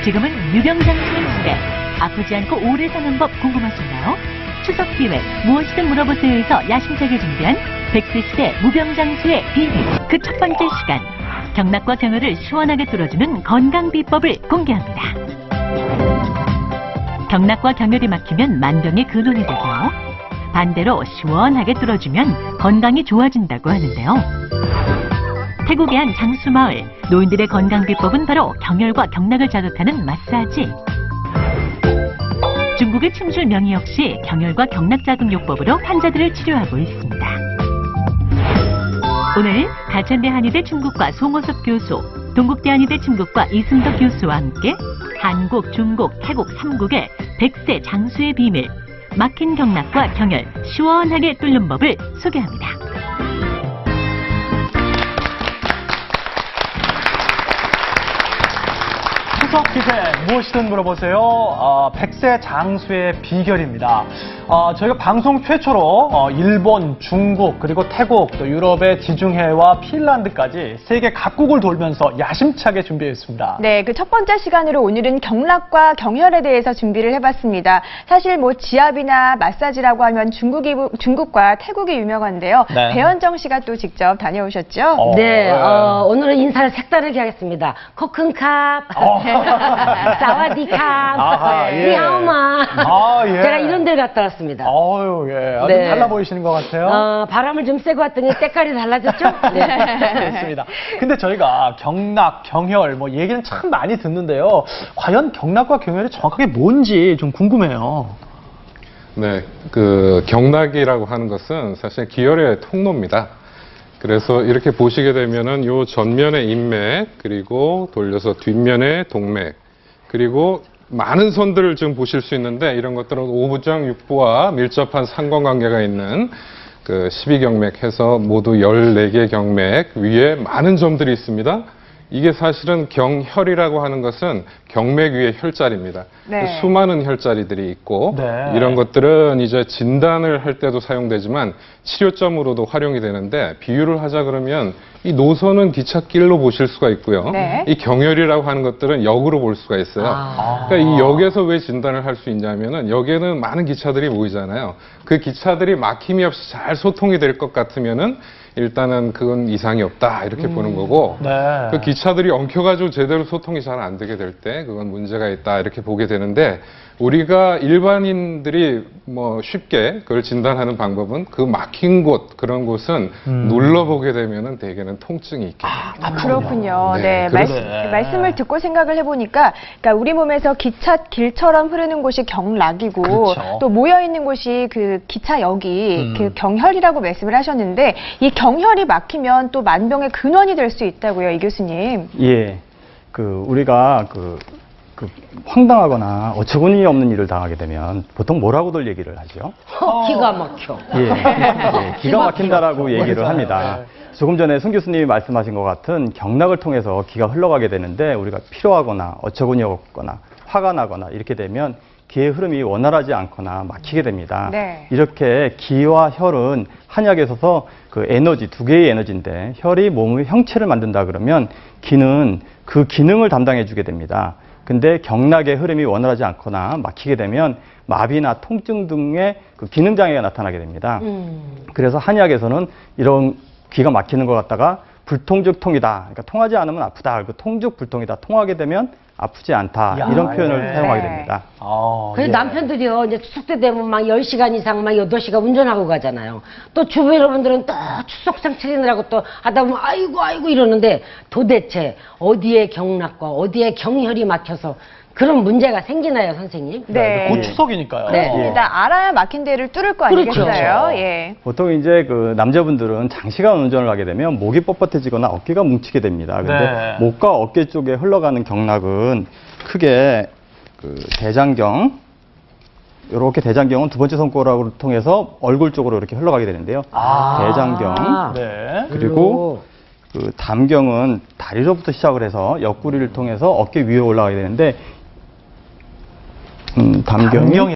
지금은 유병장수의 시대. 아프지 않고 오래 사는 법 궁금하신가요? 추석 기획 무엇이든 물어보세요에서 야심차게 준비한 100세 시대 무병장수의 비밀. 그 첫 번째 시간, 경락과 경혈을 시원하게 뚫어주는 건강 비법을 공개합니다. 경락과 경혈이 막히면 만병의 근원이 되고요. 반대로 시원하게 뚫어주면 건강이 좋아진다고 하는데요. 태국의 한 장수마을, 노인들의 건강 비법은 바로 경혈과 경락을 자극하는 마사지. 중국의 춤줄 명의 역시 경혈과 경락 자극요법으로 환자들을 치료하고 있습니다. 오늘 가천대 한의대 충국과 송호섭 교수, 동국대 한의대 충국과 이승덕 교수와 함께 한국, 중국, 태국 3국의 100세 장수의 비밀, 막힌 경락과 경혈 시원하게 뚫는 법을 소개합니다. 추석 기세 무엇이든 물어보세요. 100세 장수의 비결입니다. 저희가 방송 최초로 일본, 중국, 그리고 태국, 또 유럽의 지중해와 핀란드까지 세계 각국을 돌면서 야심차게 준비했습니다. 네, 그 첫 번째 시간으로 오늘은 경락과 경혈에 대해서 준비를 해봤습니다. 사실 뭐 지압이나 마사지라고 하면 중국과 태국이 유명한데요. 네. 배현정 씨가 또 직접 다녀오셨죠? 네, 오늘은 인사를 색다르게 하겠습니다. 코큰캅, 사와디캅, 니하오마. 예. 제가 이런 데 갔다 왔습니다. 아유, 예. 아주 네. 달라 보이시는 것 같아요. 바람을 좀 쐬고 왔더니 때깔이 달라졌죠? 네. 좋습니다. 근데 저희가 경락, 경혈, 뭐 얘기는 참 많이 듣는데요. 과연 경락과 경혈이 정확하게 뭔지 좀 궁금해요. 네, 그 경락이라고 하는 것은 사실 기혈의 통로입니다. 그래서 이렇게 보시게 되면은 요 전면의 인맥, 그리고 돌려서 뒷면의 동맥, 그리고 많은 선들을 지금 보실 수 있는데 이런 것들은 오부장 육부와 밀접한 상관관계가 있는 그 12경맥 해서 모두 14개 경맥 위에 많은 점들이 있습니다. 이게 사실은 경혈이라고 하는 것은 경맥 위에 혈자리입니다. 네. 수많은 혈자리들이 있고 네. 이런 것들은 이제 진단을 할 때도 사용되지만 치료점으로도 활용이 되는데 비유를 하자 그러면 이 노선은 기찻길로 보실 수가 있고요. 네. 이 경혈이라고 하는 것들은 역으로 볼 수가 있어요. 그러니까 이 역에서 왜 진단을 할 수 있냐면은 역에는 많은 기차들이 모이잖아요. 그 기차들이 막힘이 없이 잘 소통이 될 것 같으면은 일단은 그건 이상이 없다 이렇게 보는 거고 네. 그 기차들이 엉켜가지고 제대로 소통이 잘 안 되게 될 때 그건 문제가 있다 이렇게 보게 되는데 우리가 일반인들이 뭐 쉽게 그걸 진단하는 방법은 그 막힌 곳 그런 곳은 눌러보게 되면은 대개는 통증이 있게 됩니다. 그렇군요. 네, 네. 말씀을 듣고 생각을 해보니까, 그러니까 우리 몸에서 기찻길처럼 흐르는 곳이 경락이고, 그렇죠. 또 모여있는 곳이 그 기차역이 그 경혈이라고 말씀을 하셨는데, 이 경혈이 막히면 또 만병의 근원이 될 수 있다고요, 이 교수님. 예. 우리가 황당하거나 어처구니 없는 일을 당하게 되면 보통 뭐라고들 얘기를 하죠? 기가 막혀. 예, 기가 막힌다라고 얘기를 합니다. 조금 전에 손 교수님이 말씀하신 것 같은 경락을 통해서 기가 흘러가게 되는데 우리가 피로하거나 어처구니 없거나 화가 나거나 이렇게 되면 기의 흐름이 원활하지 않거나 막히게 됩니다. 네. 이렇게 기와 혈은 한약에 있어서 그 에너지, 두 개의 에너지인데 혈이 몸의 형체를 만든다 그러면 기는 그 기능을 담당해 주게 됩니다. 근데 경락의 흐름이 원활하지 않거나 막히게 되면 마비나 통증 등의 그 기능 장애가 나타나게 됩니다. 그래서 한의학에서는 이런 기가 막히는 것 갖다가 불통즉 통이다. 그러니까 통하지 않으면 아프다. 그 통즉 불통이다. 통하게 되면 아프지 않다. 야, 이런 표현을 네. 사용하게 됩니다. 그래서 예. 남편들이요, 이제 추석 때 되면 막 10시간 이상, 막 8시간 운전하고 가잖아요. 또 주부 여러분들은 또 추석상 차리느라고 또 하다 보면 아이고 이러는데 도대체 어디에 경락과 어디에 경혈이 막혀서 그런 문제가 생기나요, 선생님? 네. 곧 추석이니까요. 네. 그렇습니다. 알아야 막힌 데를 뚫을 거 그렇죠. 아니겠어요? 예. 보통 이제 그 남자분들은 장시간 운전을 하게 되면 목이 뻣뻣해지거나 어깨가 뭉치게 됩니다. 근데 네. 목과 어깨 쪽에 흘러가는 경락은 크게 그 대장경, 이렇게 대장경은 두 번째 손가락으로 통해서 얼굴 쪽으로 이렇게 흘러가게 되는데요. 대장경, 네. 그리고 그 담경은 다리로부터 시작을 해서 옆구리를 통해서 어깨 위에 올라가게 되는데 담경이